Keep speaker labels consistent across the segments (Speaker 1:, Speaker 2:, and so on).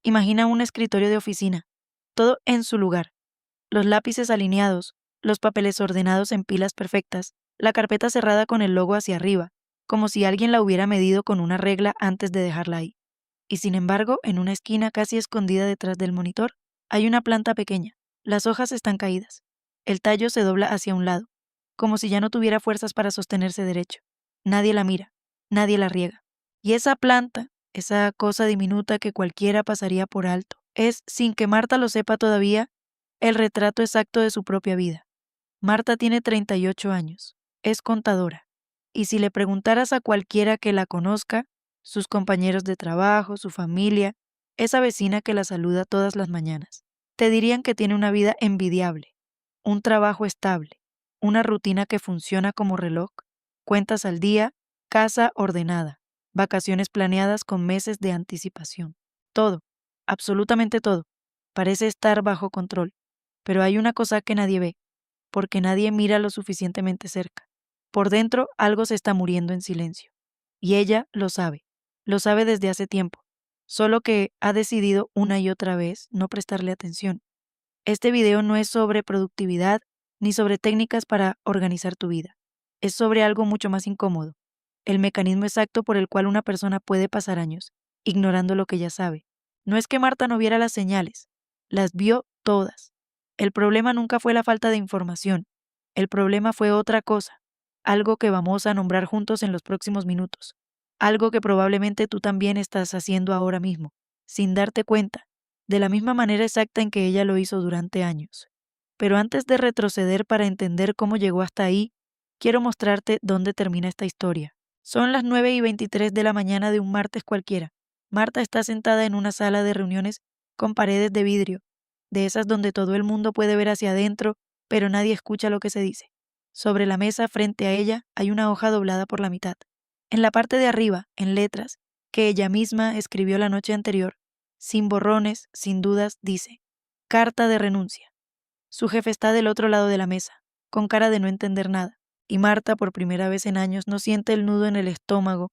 Speaker 1: Imagina un escritorio de oficina, todo en su lugar, los lápices alineados, los papeles ordenados en pilas perfectas, la carpeta cerrada con el logo hacia arriba, como si alguien la hubiera medido con una regla antes de dejarla ahí. Y sin embargo, en una esquina casi escondida detrás del monitor, hay una planta pequeña. Las hojas están caídas. El tallo se dobla hacia un lado, como si ya no tuviera fuerzas para sostenerse derecho. Nadie la mira, nadie la riega. Y esa planta, esa cosa diminuta que cualquiera pasaría por alto, es, sin que Marta lo sepa todavía, el retrato exacto de su propia vida. Marta tiene 38 años, es contadora, y si le preguntaras a cualquiera que la conozca, sus compañeros de trabajo, su familia, esa vecina que la saluda todas las mañanas, te dirían que tiene una vida envidiable, un trabajo estable, una rutina que funciona como reloj, cuentas al día, casa ordenada, vacaciones planeadas con meses de anticipación. Todo, absolutamente todo, parece estar bajo control, pero hay una cosa que nadie ve, porque nadie mira lo suficientemente cerca. Por dentro algo se está muriendo en silencio. Y ella lo sabe desde hace tiempo, solo que ha decidido una y otra vez no prestarle atención. Este video no es sobre productividad ni sobre técnicas para organizar tu vida. Es sobre algo mucho más incómodo, el mecanismo exacto por el cual una persona puede pasar años, ignorando lo que ya sabe. No es que Marta no viera las señales, las vio todas. El problema nunca fue la falta de información, el problema fue otra cosa, algo que vamos a nombrar juntos en los próximos minutos, algo que probablemente tú también estás haciendo ahora mismo, sin darte cuenta, de la misma manera exacta en que ella lo hizo durante años. Pero antes de retroceder para entender cómo llegó hasta ahí, quiero mostrarte dónde termina esta historia. Son las 9:23 de la mañana de un martes cualquiera. Marta está sentada en una sala de reuniones con paredes de vidrio, de esas donde todo el mundo puede ver hacia adentro, pero nadie escucha lo que se dice. Sobre la mesa, frente a ella, hay una hoja doblada por la mitad. En la parte de arriba, en letras, que ella misma escribió la noche anterior, sin borrones, sin dudas, dice: Carta de renuncia. Su jefe está del otro lado de la mesa, con cara de no entender nada, y Marta, por primera vez en años, no siente el nudo en el estómago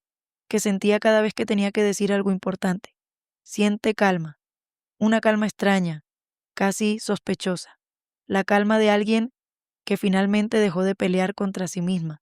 Speaker 1: que sentía cada vez que tenía que decir algo importante. Siente calma, una calma extraña, casi sospechosa, la calma de alguien que finalmente dejó de pelear contra sí misma,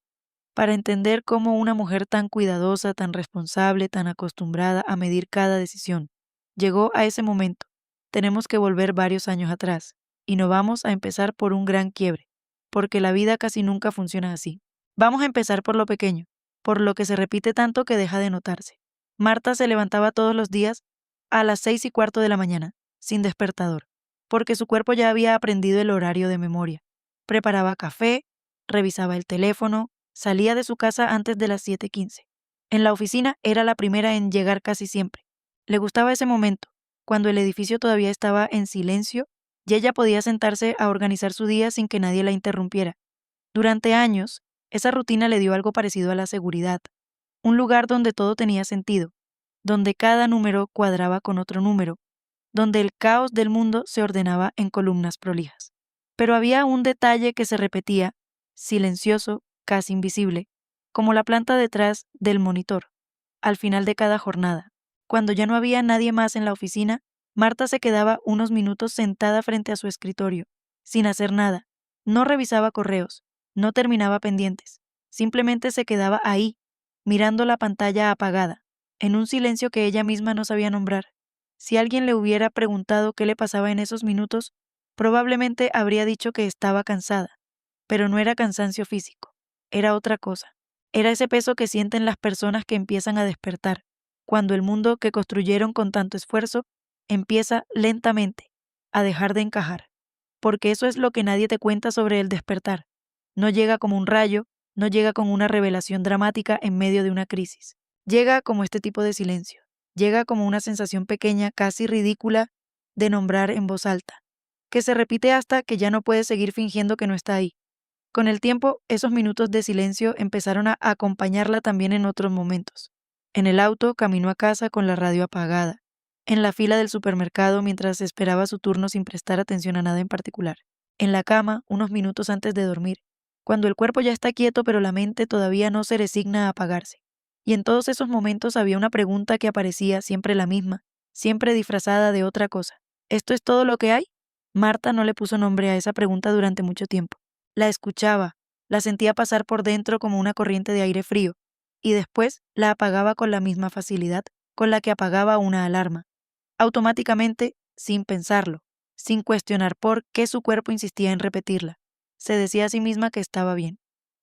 Speaker 1: para entender cómo una mujer tan cuidadosa, tan responsable, tan acostumbrada a medir cada decisión, llegó a ese momento. Tenemos que volver varios años atrás, y no vamos a empezar por un gran quiebre, porque la vida casi nunca funciona así. Vamos a empezar por lo pequeño, por lo que se repite tanto que deja de notarse. Marta se levantaba todos los días a las 6:15 de la mañana, sin despertador, porque su cuerpo ya había aprendido el horario de memoria. Preparaba café, revisaba el teléfono, salía de su casa antes de las 7:15. En la oficina era la primera en llegar casi siempre. Le gustaba ese momento, cuando el edificio todavía estaba en silencio y ella podía sentarse a organizar su día sin que nadie la interrumpiera. Durante años, esa rutina le dio algo parecido a la seguridad, un lugar donde todo tenía sentido, donde cada número cuadraba con otro número, donde el caos del mundo se ordenaba en columnas prolijas. Pero había un detalle que se repetía, silencioso, casi invisible, como la planta detrás del monitor. Al final de cada jornada, cuando ya no había nadie más en la oficina, Marta se quedaba unos minutos sentada frente a su escritorio, sin hacer nada. No revisaba correos, no terminaba pendientes, simplemente se quedaba ahí, mirando la pantalla apagada, en un silencio que ella misma no sabía nombrar. Si alguien le hubiera preguntado qué le pasaba en esos minutos, probablemente habría dicho que estaba cansada, pero no era cansancio físico, era otra cosa. Era ese peso que sienten las personas que empiezan a despertar, cuando el mundo que construyeron con tanto esfuerzo empieza lentamente a dejar de encajar, porque eso es lo que nadie te cuenta sobre el despertar. No llega como un rayo, no llega con una revelación dramática en medio de una crisis. Llega como este tipo de silencio. Llega como una sensación pequeña, casi ridícula, de nombrar en voz alta, que se repite hasta que ya no puedes seguir fingiendo que no está ahí. Con el tiempo, esos minutos de silencio empezaron a acompañarla también en otros momentos. En el auto, camino a casa con la radio apagada. En la fila del supermercado mientras esperaba su turno sin prestar atención a nada en particular. En la cama, unos minutos antes de dormir, cuando el cuerpo ya está quieto pero la mente todavía no se resigna a apagarse. Y en todos esos momentos había una pregunta que aparecía, siempre la misma, siempre disfrazada de otra cosa. ¿Esto es todo lo que hay? Marta no le puso nombre a esa pregunta durante mucho tiempo. La escuchaba, la sentía pasar por dentro como una corriente de aire frío, y después la apagaba con la misma facilidad con la que apagaba una alarma, automáticamente, sin pensarlo, sin cuestionar por qué su cuerpo insistía en repetirla. Se decía a sí misma que estaba bien,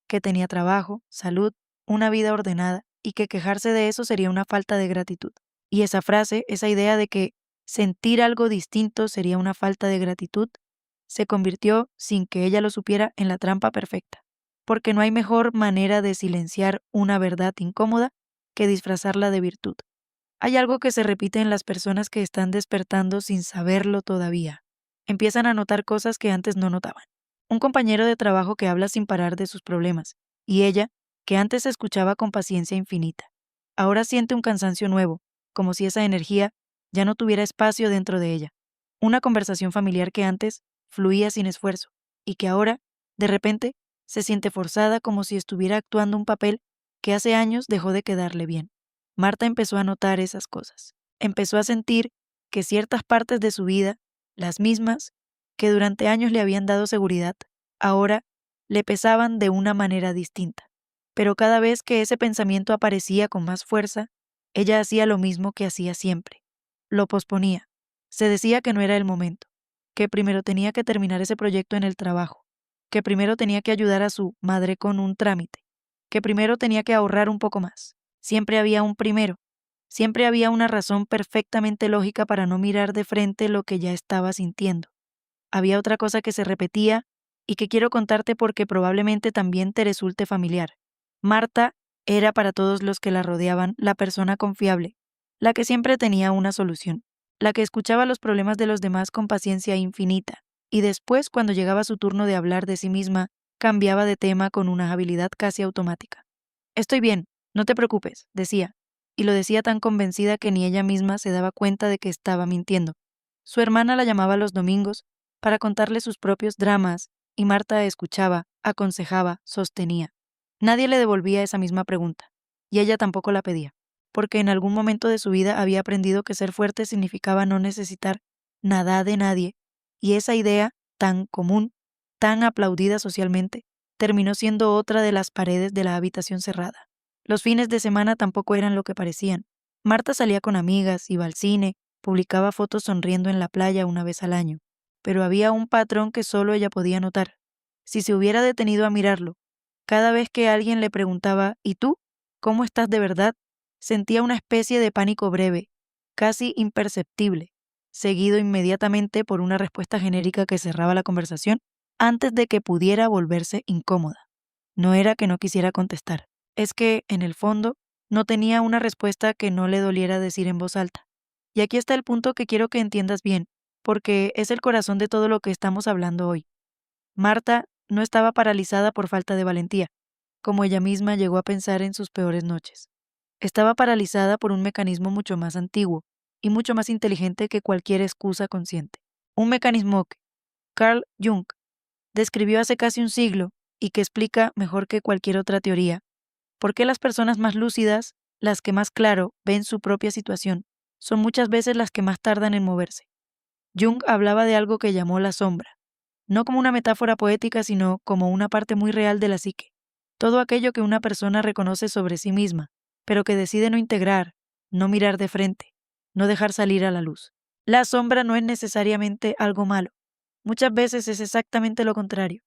Speaker 1: que tenía trabajo, salud, una vida ordenada, y que quejarse de eso sería una falta de gratitud. Y esa frase, esa idea de que sentir algo distinto sería una falta de gratitud, se convirtió, sin que ella lo supiera, en la trampa perfecta. Porque no hay mejor manera de silenciar una verdad incómoda que disfrazarla de virtud. Hay algo que se repite en las personas que están despertando sin saberlo todavía. Empiezan a notar cosas que antes no notaban. Un compañero de trabajo que habla sin parar de sus problemas, y ella, que antes escuchaba con paciencia infinita. Ahora siente un cansancio nuevo, como si esa energía ya no tuviera espacio dentro de ella. Una conversación familiar que antes fluía sin esfuerzo, y que ahora, de repente, se siente forzada como si estuviera actuando un papel que hace años dejó de quedarle bien. Marta empezó a notar esas cosas. Empezó a sentir que ciertas partes de su vida, las mismas que durante años le habían dado seguridad, ahora le pesaban de una manera distinta. Pero cada vez que ese pensamiento aparecía con más fuerza, ella hacía lo mismo que hacía siempre. Lo posponía. Se decía que no era el momento, que primero tenía que terminar ese proyecto en el trabajo, que primero tenía que ayudar a su madre con un trámite, que primero tenía que ahorrar un poco más. Siempre había un primero, siempre había una razón perfectamente lógica para no mirar de frente lo que ya estaba sintiendo. Había otra cosa que se repetía y que quiero contarte porque probablemente también te resulte familiar. Marta era para todos los que la rodeaban la persona confiable, la que siempre tenía una solución, la que escuchaba los problemas de los demás con paciencia infinita, y después, cuando llegaba su turno de hablar de sí misma, cambiaba de tema con una habilidad casi automática. Estoy bien, no te preocupes, decía, y lo decía tan convencida que ni ella misma se daba cuenta de que estaba mintiendo. Su hermana la llamaba los domingos para contarle sus propios dramas, y Marta escuchaba, aconsejaba, sostenía. Nadie le devolvía esa misma pregunta, y ella tampoco la pedía, porque en algún momento de su vida había aprendido que ser fuerte significaba no necesitar nada de nadie, y esa idea, tan común, tan aplaudida socialmente, terminó siendo otra de las paredes de la habitación cerrada. Los fines de semana tampoco eran lo que parecían. Marta salía con amigas, iba al cine, publicaba fotos sonriendo en la playa una vez al año, pero había un patrón que solo ella podía notar. Si se hubiera detenido a mirarlo, cada vez que alguien le preguntaba ¿y tú? ¿Cómo estás de verdad? Sentía una especie de pánico breve, casi imperceptible, seguido inmediatamente por una respuesta genérica que cerraba la conversación antes de que pudiera volverse incómoda. No era que no quisiera contestar, es que, en el fondo, no tenía una respuesta que no le doliera decir en voz alta. Y aquí está el punto que quiero que entiendas bien, porque es el corazón de todo lo que estamos hablando hoy. Marta no estaba paralizada por falta de valentía, como ella misma llegó a pensar en sus peores noches. Estaba paralizada por un mecanismo mucho más antiguo y mucho más inteligente que cualquier excusa consciente. Un mecanismo que Carl Jung describió hace casi un siglo y que explica mejor que cualquier otra teoría por qué las personas más lúcidas, las que más claro ven su propia situación, son muchas veces las que más tardan en moverse. Jung hablaba de algo que llamó la sombra, no como una metáfora poética, sino como una parte muy real de la psique. Todo aquello que una persona reconoce sobre sí misma, pero que decide no integrar, no mirar de frente, no dejar salir a la luz. La sombra no es necesariamente algo malo. Muchas veces es exactamente lo contrario.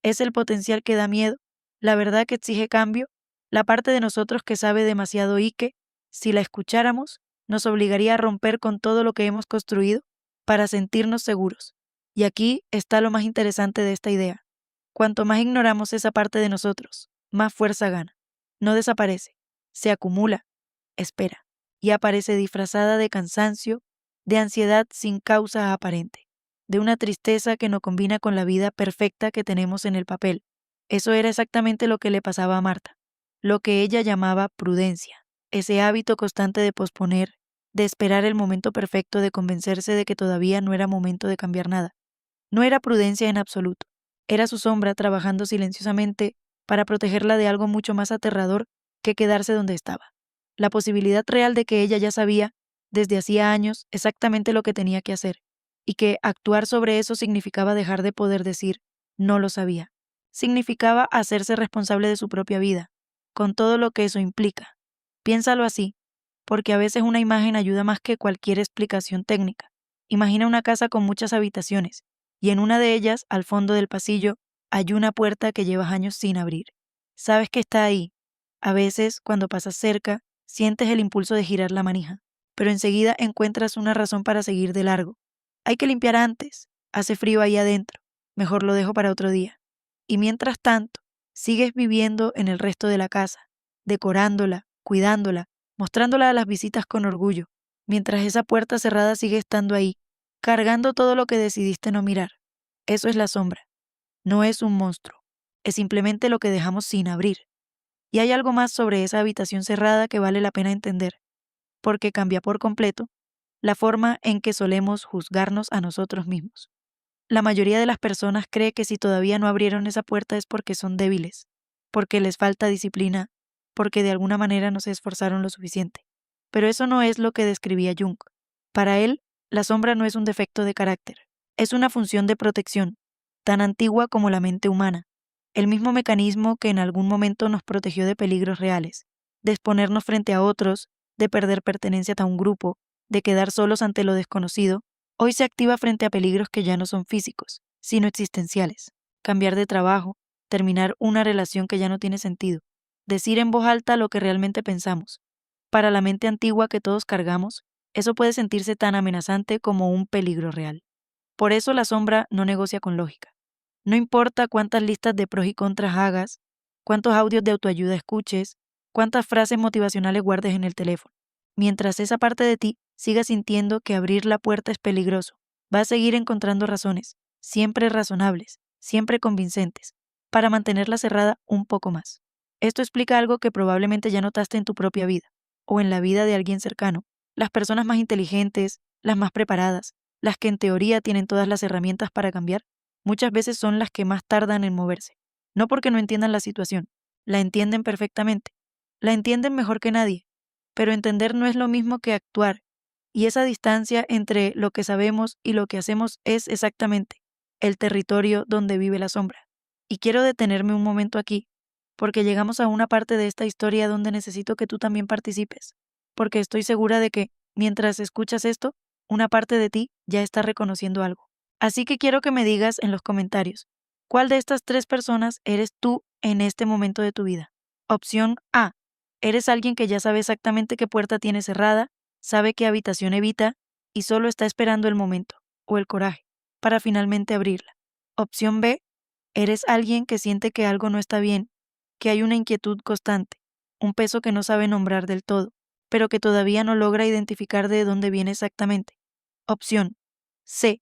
Speaker 1: Es el potencial que da miedo, la verdad que exige cambio, la parte de nosotros que sabe demasiado y que, si la escucháramos, nos obligaría a romper con todo lo que hemos construido para sentirnos seguros. Y aquí está lo más interesante de esta idea. Cuanto más ignoramos esa parte de nosotros, más fuerza gana. No desaparece, se acumula, espera, y aparece disfrazada de cansancio, de ansiedad sin causa aparente, de una tristeza que no combina con la vida perfecta que tenemos en el papel. Eso era exactamente lo que le pasaba a Marta, lo que ella llamaba prudencia, ese hábito constante de posponer, de esperar el momento perfecto, de convencerse de que todavía no era momento de cambiar nada. No era prudencia en absoluto, era su sombra trabajando silenciosamente para protegerla de algo mucho más aterrador que quedarse donde estaba. La posibilidad real de que ella ya sabía desde hacía años, exactamente lo que tenía que hacer, y que actuar sobre eso significaba dejar de poder decir, no lo sabía. Significaba hacerse responsable de su propia vida, con todo lo que eso implica. Piénsalo así, porque a veces una imagen ayuda más que cualquier explicación técnica. Imagina una casa con muchas habitaciones, y en una de ellas, al fondo del pasillo, hay una puerta que llevas años sin abrir. Sabes que está ahí. A veces, cuando pasas cerca, sientes el impulso de girar la manija, pero enseguida encuentras una razón para seguir de largo. Hay que limpiar antes. Hace frío ahí adentro. Mejor lo dejo para otro día. Y mientras tanto, sigues viviendo en el resto de la casa, decorándola, cuidándola, mostrándola a las visitas con orgullo, mientras esa puerta cerrada sigue estando ahí, cargando todo lo que decidiste no mirar. Eso es la sombra. No es un monstruo. Es simplemente lo que dejamos sin abrir. Y hay algo más sobre esa habitación cerrada que vale la pena entender, porque cambia por completo la forma en que solemos juzgarnos a nosotros mismos. La mayoría de las personas cree que si todavía no abrieron esa puerta es porque son débiles, porque les falta disciplina, porque de alguna manera no se esforzaron lo suficiente. Pero eso no es lo que describía Jung. Para él, la sombra no es un defecto de carácter, es una función de protección, tan antigua como la mente humana, el mismo mecanismo que en algún momento nos protegió de peligros reales, de exponernos frente a otros, de perder pertenencia a un grupo, de quedar solos ante lo desconocido. Hoy se activa frente a peligros que ya no son físicos, sino existenciales. Cambiar de trabajo, terminar una relación que ya no tiene sentido, decir en voz alta lo que realmente pensamos. Para la mente antigua que todos cargamos, eso puede sentirse tan amenazante como un peligro real. Por eso la sombra no negocia con lógica. No importa cuántas listas de pros y contras hagas, cuántos audios de autoayuda escuches, cuántas frases motivacionales guardes en el teléfono. Mientras esa parte de ti siga sintiendo que abrir la puerta es peligroso, va a seguir encontrando razones, siempre razonables, siempre convincentes, para mantenerla cerrada un poco más. Esto explica algo que probablemente ya notaste en tu propia vida, o en la vida de alguien cercano. Las personas más inteligentes, las más preparadas, las que en teoría tienen todas las herramientas para cambiar, muchas veces son las que más tardan en moverse. No porque no entiendan la situación, la entienden perfectamente, la entienden mejor que nadie, pero entender no es lo mismo que actuar, y esa distancia entre lo que sabemos y lo que hacemos es exactamente el territorio donde vive la sombra. Y quiero detenerme un momento aquí, porque llegamos a una parte de esta historia donde necesito que tú también participes, porque estoy segura de que, mientras escuchas esto, una parte de ti ya está reconociendo algo. Así que quiero que me digas en los comentarios, ¿cuál de estas tres personas eres tú en este momento de tu vida? Opción A. Eres alguien que ya sabe exactamente qué puerta tiene cerrada, sabe qué habitación evita y solo está esperando el momento, o el coraje, para finalmente abrirla. Opción B. Eres alguien que siente que algo no está bien, que hay una inquietud constante, un peso que no sabe nombrar del todo, pero que todavía no logra identificar de dónde viene exactamente. Opción C.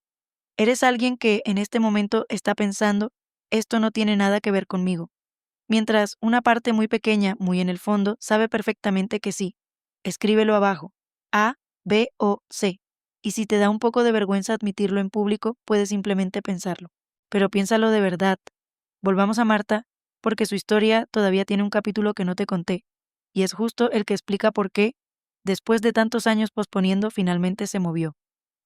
Speaker 1: Eres alguien que en este momento está pensando, esto no tiene nada que ver conmigo, mientras una parte muy pequeña, muy en el fondo, sabe perfectamente que sí. Escríbelo abajo, A, B o C. Y si te da un poco de vergüenza admitirlo en público, puedes simplemente pensarlo. Pero piénsalo de verdad. Volvamos a Marta, porque su historia todavía tiene un capítulo que no te conté, y es justo el que explica por qué, después de tantos años posponiendo, finalmente se movió.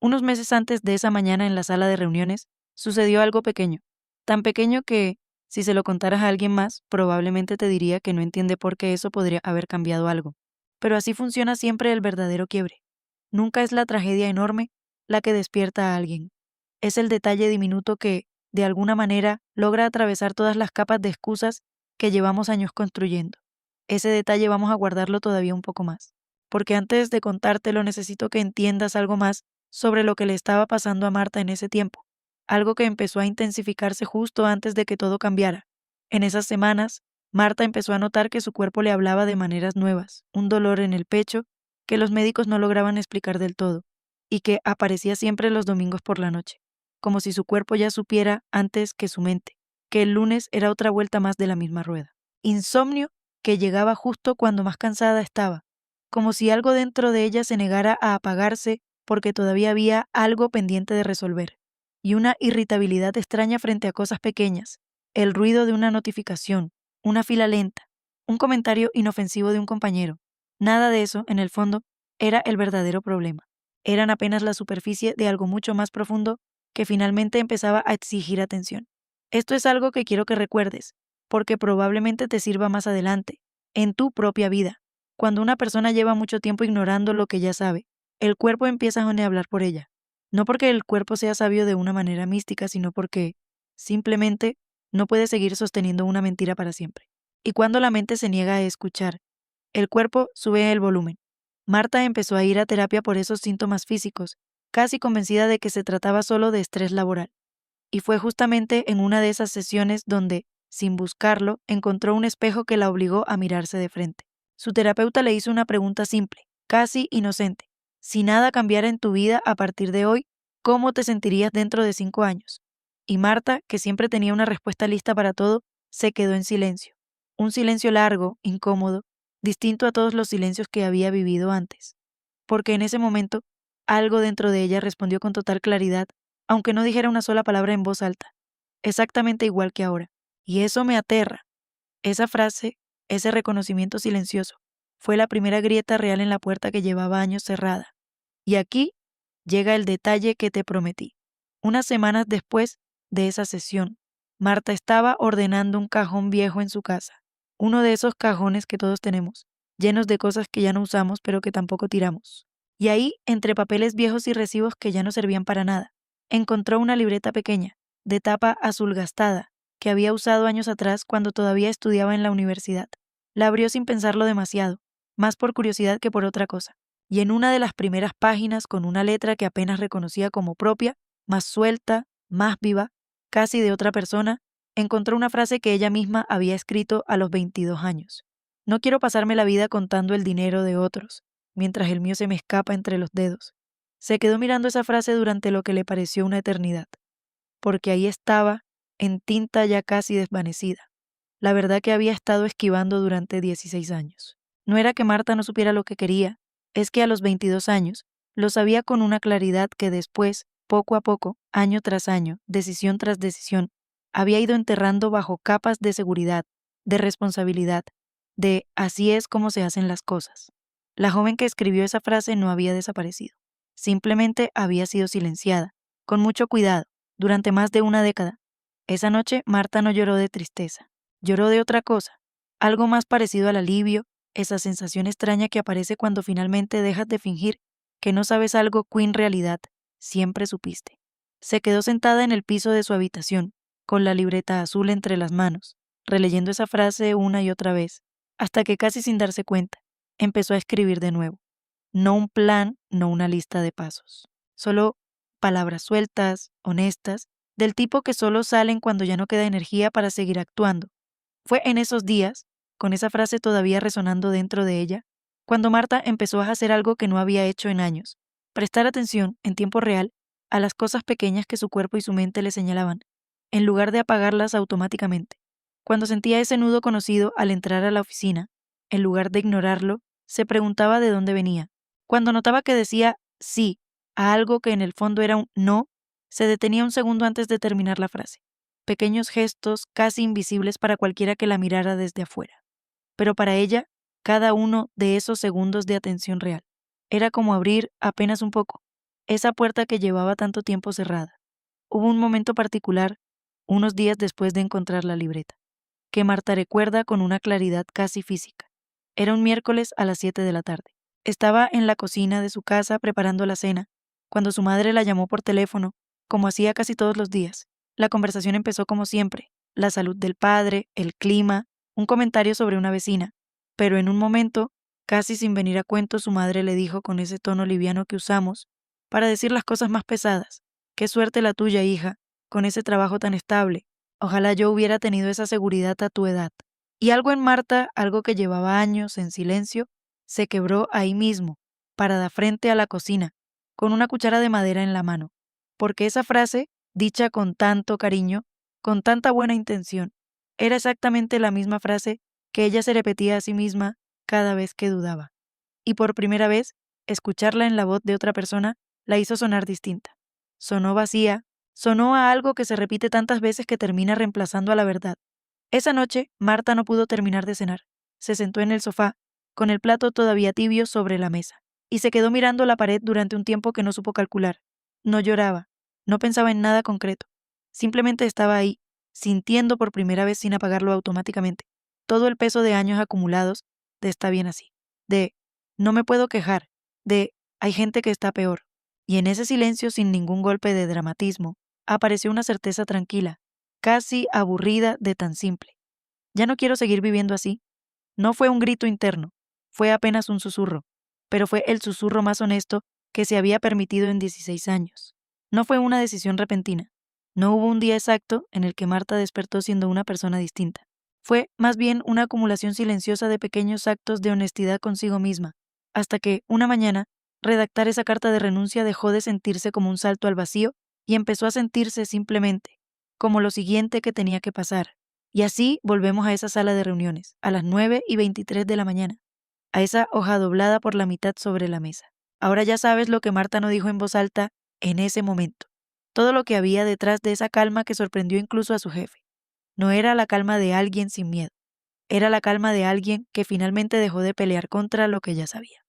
Speaker 1: Unos meses antes de esa mañana en la sala de reuniones, sucedió algo pequeño, tan pequeño que, si se lo contaras a alguien más, probablemente te diría que no entiende por qué eso podría haber cambiado algo. Pero así funciona siempre el verdadero quiebre. Nunca es la tragedia enorme la que despierta a alguien. Es el detalle diminuto que, de alguna manera, logra atravesar todas las capas de excusas que llevamos años construyendo. Ese detalle vamos a guardarlo todavía un poco más, porque antes de contártelo necesito que entiendas algo más sobre lo que le estaba pasando a Marta en ese tiempo, algo que empezó a intensificarse justo antes de que todo cambiara. En esas semanas, Marta empezó a notar que su cuerpo le hablaba de maneras nuevas, un dolor en el pecho que los médicos no lograban explicar del todo, y que aparecía siempre los domingos por la noche, como si su cuerpo ya supiera antes que su mente, que el lunes era otra vuelta más de la misma rueda. Insomnio que llegaba justo cuando más cansada estaba, como si algo dentro de ella se negara a apagarse porque todavía había algo pendiente de resolver, y una irritabilidad extraña frente a cosas pequeñas, el ruido de una notificación, una fila lenta, un comentario inofensivo de un compañero. Nada de eso, en el fondo, era el verdadero problema. Eran apenas la superficie de algo mucho más profundo que finalmente empezaba a exigir atención. Esto es algo que quiero que recuerdes, porque probablemente te sirva más adelante, en tu propia vida. Cuando una persona lleva mucho tiempo ignorando lo que ya sabe, el cuerpo empieza a hablar por ella. No porque el cuerpo sea sabio de una manera mística, sino porque simplemente no puede seguir sosteniendo una mentira para siempre. Y cuando la mente se niega a escuchar, el cuerpo sube el volumen. Marta empezó a ir a terapia por esos síntomas físicos, casi convencida de que se trataba solo de estrés laboral. Y fue justamente en una de esas sesiones donde, sin buscarlo, encontró un espejo que la obligó a mirarse de frente. Su terapeuta le hizo una pregunta simple, casi inocente. Si nada cambiara en tu vida a partir de hoy, ¿cómo te sentirías dentro de 5 años? Y Marta, que siempre tenía una respuesta lista para todo, se quedó en silencio. Un silencio largo, incómodo, distinto a todos los silencios que había vivido antes. Porque en ese momento, algo dentro de ella respondió con total claridad, aunque no dijera una sola palabra en voz alta, exactamente igual que ahora. Y eso me aterra. Esa frase, ese reconocimiento silencioso, fue la primera grieta real en la puerta que llevaba años cerrada. Y aquí llega el detalle que te prometí. Unas semanas después de esa sesión, Marta estaba ordenando un cajón viejo en su casa, uno de esos cajones que todos tenemos, llenos de cosas que ya no usamos pero que tampoco tiramos. Y ahí, entre papeles viejos y recibos que ya no servían para nada, encontró una libreta pequeña, de tapa azul gastada, que había usado años atrás cuando todavía estudiaba en la universidad. La abrió sin pensarlo demasiado, más por curiosidad que por otra cosa, y en una de las primeras páginas, con una letra que apenas reconocía como propia, más suelta, más viva, casi de otra persona, encontró una frase que ella misma había escrito a los 22 años. No quiero pasarme la vida contando el dinero de otros, mientras el mío se me escapa entre los dedos. Se quedó mirando esa frase durante lo que le pareció una eternidad, porque ahí estaba, en tinta ya casi desvanecida, la verdad que había estado esquivando durante 16 años. No era que Marta no supiera lo que quería, es que a los 22 años lo sabía con una claridad que después, poco a poco, año tras año, decisión tras decisión, había ido enterrando bajo capas de seguridad, de responsabilidad, de así es como se hacen las cosas. La joven que escribió esa frase no había desaparecido, simplemente había sido silenciada, con mucho cuidado, durante más de una década. Esa noche Marta no lloró de tristeza, lloró de otra cosa, algo más parecido al alivio, esa sensación extraña que aparece cuando finalmente dejas de fingir que no sabes algo que en realidad siempre supiste. Se quedó sentada en el piso de su habitación, con la libreta azul entre las manos, releyendo esa frase una y otra vez, hasta que casi sin darse cuenta, empezó a escribir de nuevo. No un plan, no una lista de pasos, solo palabras sueltas, honestas, del tipo que solo salen cuando ya no queda energía para seguir actuando. Fue en esos días, con esa frase todavía resonando dentro de ella, cuando Marta empezó a hacer algo que no había hecho en años, prestar atención, en tiempo real, a las cosas pequeñas que su cuerpo y su mente le señalaban, en lugar de apagarlas automáticamente. Cuando sentía ese nudo conocido al entrar a la oficina, en lugar de ignorarlo, se preguntaba de dónde venía. Cuando notaba que decía sí a algo que en el fondo era un no, se detenía un segundo antes de terminar la frase. Pequeños gestos casi invisibles para cualquiera que la mirara desde afuera. Pero para ella, cada uno de esos segundos de atención real era como abrir apenas un poco esa puerta que llevaba tanto tiempo cerrada. Hubo un momento particular, unos días después de encontrar la libreta, que Marta recuerda con una claridad casi física. Era un miércoles a las 7 de la tarde. Estaba en la cocina de su casa preparando la cena, cuando su madre la llamó por teléfono, como hacía casi todos los días. La conversación empezó como siempre, la salud del padre, el clima, un comentario sobre una vecina, pero en un momento, casi sin venir a cuento, su madre le dijo con ese tono liviano que usamos para decir las cosas más pesadas: qué suerte la tuya, hija, con ese trabajo tan estable. Ojalá yo hubiera tenido esa seguridad a tu edad. Y algo en Marta, algo que llevaba años en silencio, se quebró ahí mismo, parada frente a la cocina, con una cuchara de madera en la mano, porque esa frase, dicha con tanto cariño, con tanta buena intención, era exactamente la misma frase que ella se repetía a sí misma cada vez que dudaba. Y por primera vez, escucharla en la voz de otra persona la hizo sonar distinta. Sonó vacía, sonó a algo que se repite tantas veces que termina reemplazando a la verdad. Esa noche, Marta no pudo terminar de cenar. Se sentó en el sofá, con el plato todavía tibio sobre la mesa. y se quedó mirando la pared durante un tiempo que no supo calcular. No lloraba, no pensaba en nada concreto. Simplemente estaba ahí, sintiendo por primera vez sin apagarlo automáticamente todo el peso de años acumulados de está bien así, de no me puedo quejar, de hay gente que está peor. Y en ese silencio, sin ningún golpe de dramatismo, apareció una certeza tranquila, casi aburrida de tan simple. Ya no quiero seguir viviendo así. No fue un grito interno, fue apenas un susurro, pero fue el susurro más honesto que se había permitido en 16 años. No fue una decisión repentina. No hubo un día exacto en el que Marta despertó siendo una persona distinta. Fue más bien una acumulación silenciosa de pequeños actos de honestidad consigo misma, hasta que, una mañana, redactar esa carta de renuncia dejó de sentirse como un salto al vacío y empezó a sentirse simplemente como lo siguiente que tenía que pasar. Y así volvemos a esa sala de reuniones, a las 9:23 de la mañana, a esa hoja doblada por la mitad sobre la mesa. Ahora ya sabes lo que Marta no dijo en voz alta en ese momento. Todo lo que había detrás de esa calma que sorprendió incluso a su jefe. No era la calma de alguien sin miedo. Era la calma de alguien que finalmente dejó de pelear contra lo que ya sabía.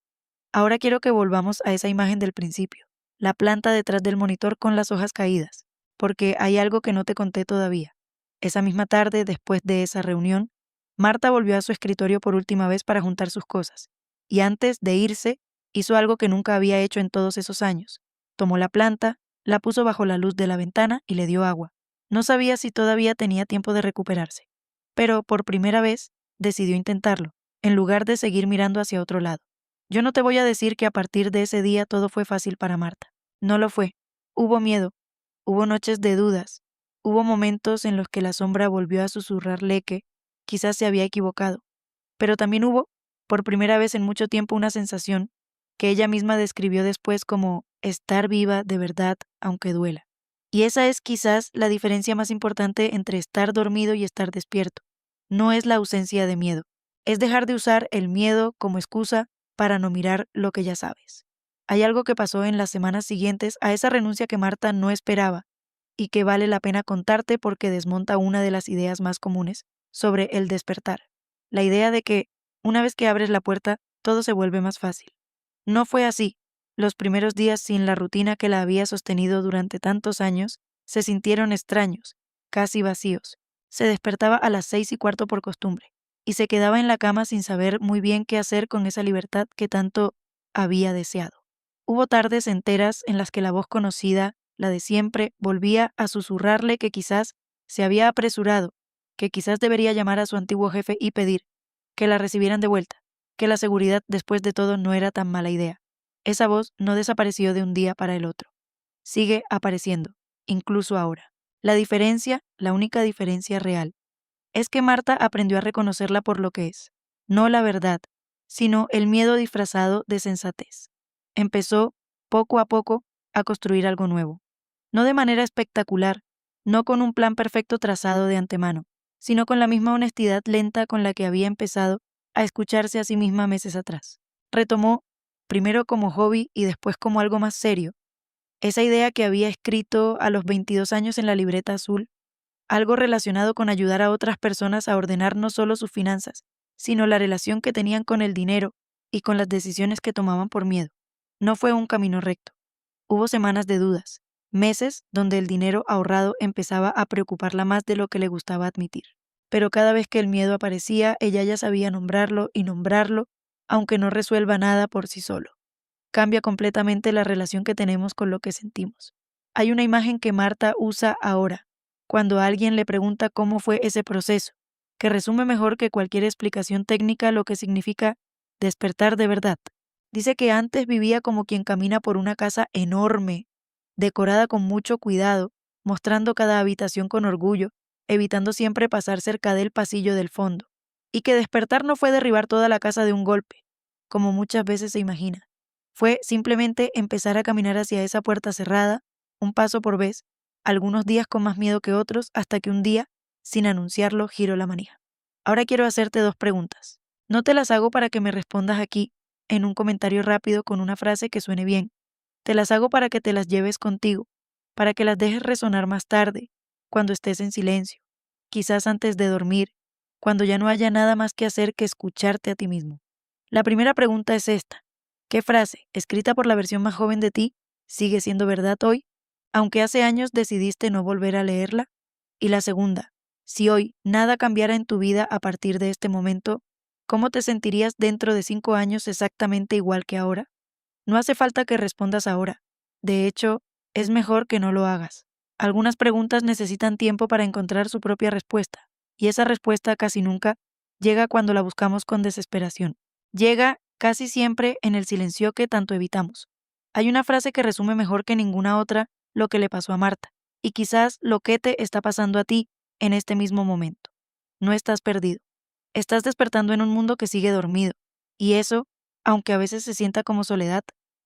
Speaker 1: Ahora quiero que volvamos a esa imagen del principio, la planta detrás del monitor con las hojas caídas, porque hay algo que no te conté todavía. Esa misma tarde, después de esa reunión, Marta volvió a su escritorio por última vez para juntar sus cosas, y antes de irse, hizo algo que nunca había hecho en todos esos años. Tomó la planta, la puso bajo la luz de la ventana y le dio agua. No sabía si todavía tenía tiempo de recuperarse, pero por primera vez decidió intentarlo, en lugar de seguir mirando hacia otro lado. Yo no te voy a decir que a partir de ese día todo fue fácil para Marta. No lo fue. Hubo miedo, hubo noches de dudas, hubo momentos en los que la sombra volvió a susurrarle que quizás se había equivocado, pero también hubo, por primera vez en mucho tiempo, una sensación que ella misma describió después como estar viva de verdad, aunque duela. Y esa es quizás la diferencia más importante entre estar dormido y estar despierto. No es la ausencia de miedo, es dejar de usar el miedo como excusa para no mirar lo que ya sabes. Hay algo que pasó en las semanas siguientes a esa renuncia que Marta no esperaba y que vale la pena contarte porque desmonta una de las ideas más comunes sobre el despertar. La idea de que, una vez que abres la puerta, todo se vuelve más fácil. No fue así. Los primeros días sin la rutina que la había sostenido durante tantos años se sintieron extraños, casi vacíos. Se despertaba a las 6:15 por costumbre y se quedaba en la cama sin saber muy bien qué hacer con esa libertad que tanto había deseado. Hubo tardes enteras en las que la voz conocida, la de siempre, volvía a susurrarle que quizás se había apresurado, que quizás debería llamar a su antiguo jefe y pedir que la recibieran de vuelta, que la seguridad después de todo no era tan mala idea. Esa voz no desapareció de un día para el otro. Sigue apareciendo, incluso ahora. La diferencia, la única diferencia real, es que Marta aprendió a reconocerla por lo que es, no la verdad, sino el miedo disfrazado de sensatez. Empezó, poco a poco, a construir algo nuevo. No de manera espectacular, no con un plan perfecto trazado de antemano, sino con la misma honestidad lenta con la que había empezado a escucharse a sí misma meses atrás. Retomó, primero como hobby y después como algo más serio, esa idea que había escrito a los 22 años en la libreta azul, algo relacionado con ayudar a otras personas a ordenar no solo sus finanzas, sino la relación que tenían con el dinero y con las decisiones que tomaban por miedo. No fue un camino recto. Hubo semanas de dudas, meses donde el dinero ahorrado empezaba a preocuparla más de lo que le gustaba admitir. Pero cada vez que el miedo aparecía, ella ya sabía nombrarlo y nombrarlo, aunque no resuelva nada por sí solo. Cambia completamente la relación que tenemos con lo que sentimos. Hay una imagen que Marta usa ahora, cuando alguien le pregunta cómo fue ese proceso, que resume mejor que cualquier explicación técnica lo que significa despertar de verdad. Dice que antes vivía como quien camina por una casa enorme, decorada con mucho cuidado, mostrando cada habitación con orgullo, evitando siempre pasar cerca del pasillo del fondo, y que despertar no fue derribar toda la casa de un golpe, como muchas veces se imagina. Fue simplemente empezar a caminar hacia esa puerta cerrada, un paso por vez, algunos días con más miedo que otros, hasta que un día, sin anunciarlo, giró la manija. Ahora quiero hacerte dos preguntas. No te las hago para que me respondas aquí, en un comentario rápido con una frase que suene bien. Te las hago para que te las lleves contigo, para que las dejes resonar más tarde, cuando estés en silencio, quizás antes de dormir, cuando ya no haya nada más que hacer que escucharte a ti mismo. La primera pregunta es esta. ¿Qué frase, escrita por la versión más joven de ti, sigue siendo verdad hoy, aunque hace años decidiste no volver a leerla? Y la segunda, si hoy nada cambiara en tu vida a partir de este momento, ¿cómo te sentirías dentro de 5 años exactamente igual que ahora? No hace falta que respondas ahora. De hecho, es mejor que no lo hagas. Algunas preguntas necesitan tiempo para encontrar su propia respuesta, y esa respuesta casi nunca llega cuando la buscamos con desesperación. Llega casi siempre en el silencio que tanto evitamos. Hay una frase que resume mejor que ninguna otra lo que le pasó a Marta, y quizás lo que te está pasando a ti en este mismo momento. No estás perdido. Estás despertando en un mundo que sigue dormido, y eso, aunque a veces se sienta como soledad,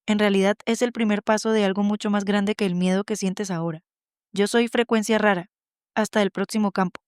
Speaker 1: en realidad es el primer paso de algo mucho más grande que el miedo que sientes ahora. Yo soy Frecuencia Rara. Hasta el próximo campo.